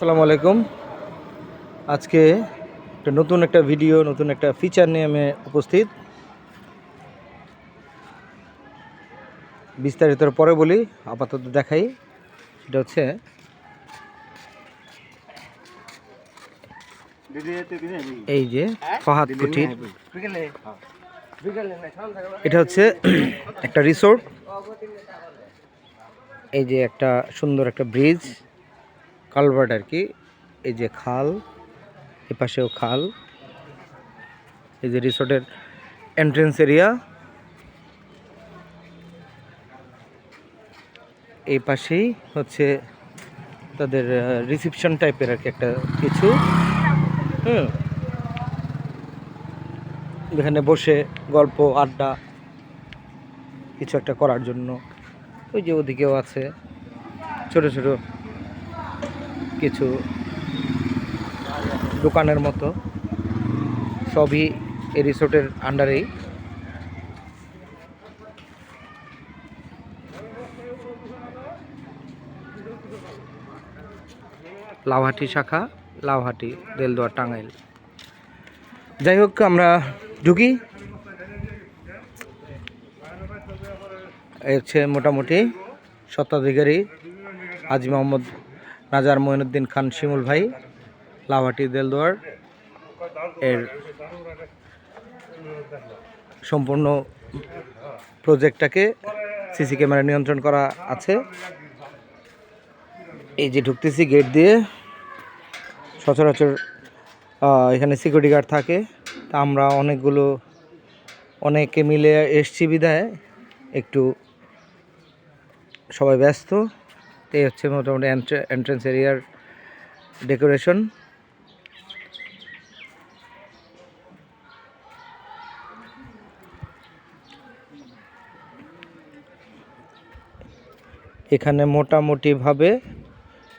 আসসালামু আলাইকুম। আজকে নতুন একটা ভিডিও, নতুন একটা ফিচার নিয়ে আমি উপস্থিত। বিস্তারিত পরে বলি, আপাতত দেখাই। সেটা হচ্ছে এই যে ফাহাদ কুঠির। এটা হচ্ছে একটা রিসোর্ট। এই যে একটা সুন্দর একটা ব্রিজ, কালভার্ট আর কি। এই যে খাল, এপাশেও খাল। এই যে রিসোর্টের এন্ট্রেন্স এরিয়া। এই পাশেই হচ্ছে তাদের রিসেপশন টাইপের আর কি একটা কিছু। এখানে বসে গল্প আড্ডা কিছু একটা করার জন্য। ওই যে ওদিকেও আছে ছোট ছোট কিছু দোকানের মতো, সবই এই রিসোর্টের আন্ডারেই। লাউহাটি শাখা, লাউহাটি, রেলদুয়ার, টাঙ্গাইল। যাই হোক, আমরা ঢুকি। এই হচ্ছে মোটামুটি স্বত্বাধিকারী হাজী মোহাম্মদ নাজার মঈনুদ্দিন খান শিমুল ভাই, লাউহাটি দেলদুয়ার এর সম্পূর্ণ প্রজেক্টটাকে সিসি ক্যামেরা নিয়ন্ত্রণ করা আছে। এই যে ঢুকতেছি গেট দিয়ে, সচরাচর এখানে সিকিউরিটি গার্ড থাকে। তা আমরা অনেকে মিলে এসছি বিধায় একটু সবাই ব্যস্ত। এই হচ্ছে মোটামুটি এন্ট্রেন্স এরিয়ার ডেকোরেশন। এখানে মোটামুটিভাবে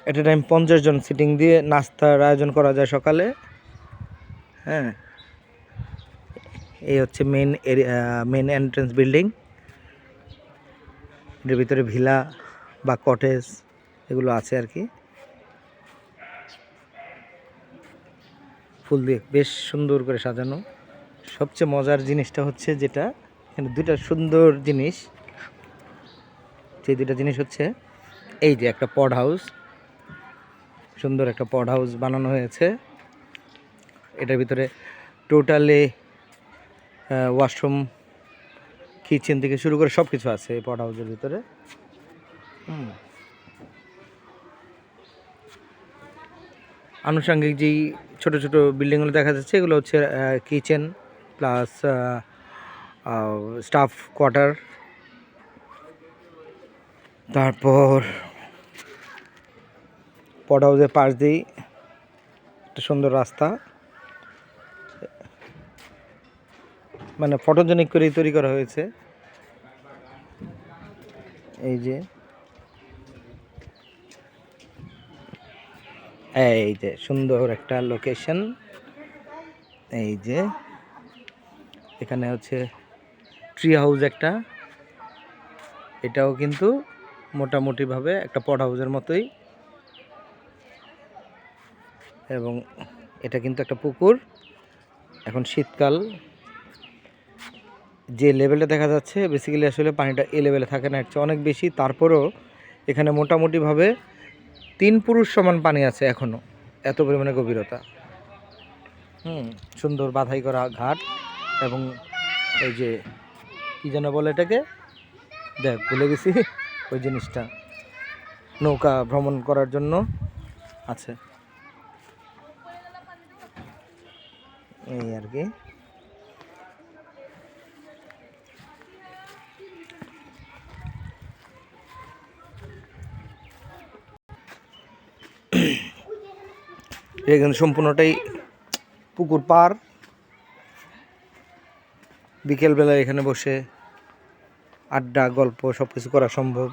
এট এ টাইম 50 জন সিটিং দিয়ে নাস্তার আয়োজন করা যায় সকালে। হ্যাঁ, এই হচ্ছে মেন এন্ট্রেন্স বিল্ডিং। এর ভিতরে ভিলা বা কটেজ এগুলো আছে আর কি। ফুল দিয়ে বেশ সুন্দর করে সাজানো। সবচেয়ে মজার জিনিসটা হচ্ছে যেটা, এখানে দুইটা সুন্দর জিনিস। যে দুইটা জিনিস হচ্ছে এই যে একটা পড হাউস, সুন্দর একটা পড হাউস বানানো হয়েছে। এটার ভিতরে টোটালি ওয়াশরুম, কিচেন থেকে শুরু করে সব কিছু আছে এই পড হাউসের ভিতরে। আনুষঙ্গিক যেই ছোট ছোট বিল্ডিংগুলো দেখা যাচ্ছে, এগুলো হচ্ছে কিচেন প্লাস স্টাফ কোয়ার্টার। তারপর পড হাউসের পাশ দিয়েই একটা সুন্দর রাস্তা, মানে ফটোজেনিক করেই তৈরি করা হয়েছে। এই যে সুন্দর একটা লোকেশন। এই যে এখানে হচ্ছে ট্রি হাউস একটা, এটাও কিন্তু মোটামুটিভাবে একটা পড হাউসের মতোই। এবং এটা কিন্তু একটা পুকুর। এখন শীতকাল, যে লেভেলে দেখা যাচ্ছে বেসিক্যালি আসলে পানিটা এই লেভেলে থাকে না, একটু অনেক বেশি। তারপরেও এখানে মোটামুটিভাবে 3 পুরুষ সমান পানি আছে এখনও, এত পরিমাণে গভীরতা। সুন্দর বাধাই করা ঘাট। এবং এই যে কী যেন বলে এটাকে, দেখ ভুলে গেছি ওই জিনিসটা, নৌকা ভ্রমণ করার জন্য আছে। এই আর কি। এখানে সম্পূর্ণটাই পুকুর পার। বিকেলবেলা এখানে বসে আড্ডা গল্প সব কিছু করা সম্ভব।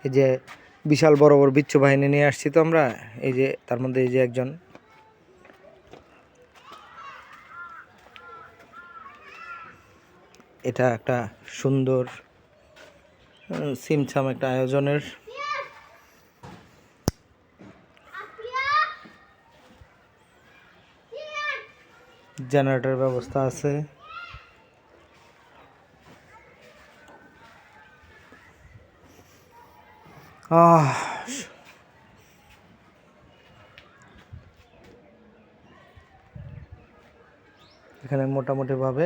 এই যে বিশাল বড় বড় বিচ্ছু বাহিনী নিয়ে আসছি তো আমরা। এই যে তার মধ্যে এই যে একজন এটা একটা সুন্দর সিমছাম একটা আয়োজনের জেনারেটর ব্যবস্থা আছে। এখানে মোটামুটিভাবে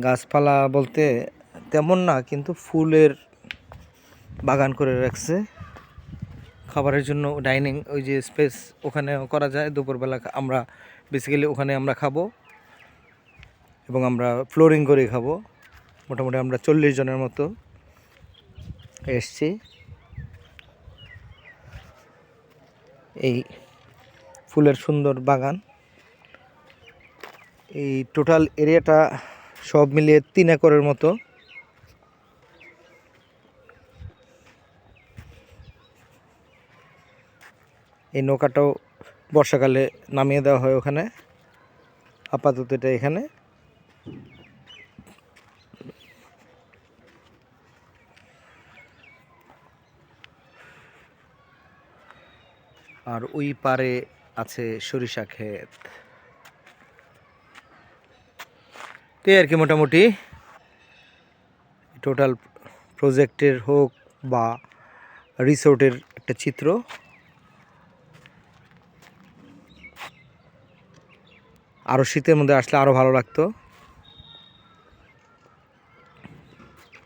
গাছপালা বলতে তেমন না, কিন্তু ফুলের বাগান করে রাখছে। খাবারের জন্য ডাইনিং ওই যে স্পেস ওখানে করা যায়। দুপুরবেলা আমরা বেসিক্যালি ওখানে আমরা খাবো এবং আমরা ফ্লোরিং করে খাবো। মোটামুটি আমরা 40 জনের মতো এসছি। এই ফুলের সুন্দর বাগান, এই টোটাল এরিয়াটা সব মিলিয়ে 3 একরের মতো। এই নৌকাটাও বর্ষাকালে নামিয়ে দেওয়া হয় ওখানে, আপাতত এটা এখানে। আর ওই পারে আছে সরিষা ক্ষেত। তো আর কি মোটামুটি টোটাল প্রজেক্টের হোক বা রিসোর্টের একটা চিত্র। আরও শীতের মধ্যে আসলে আরও ভালো লাগতো।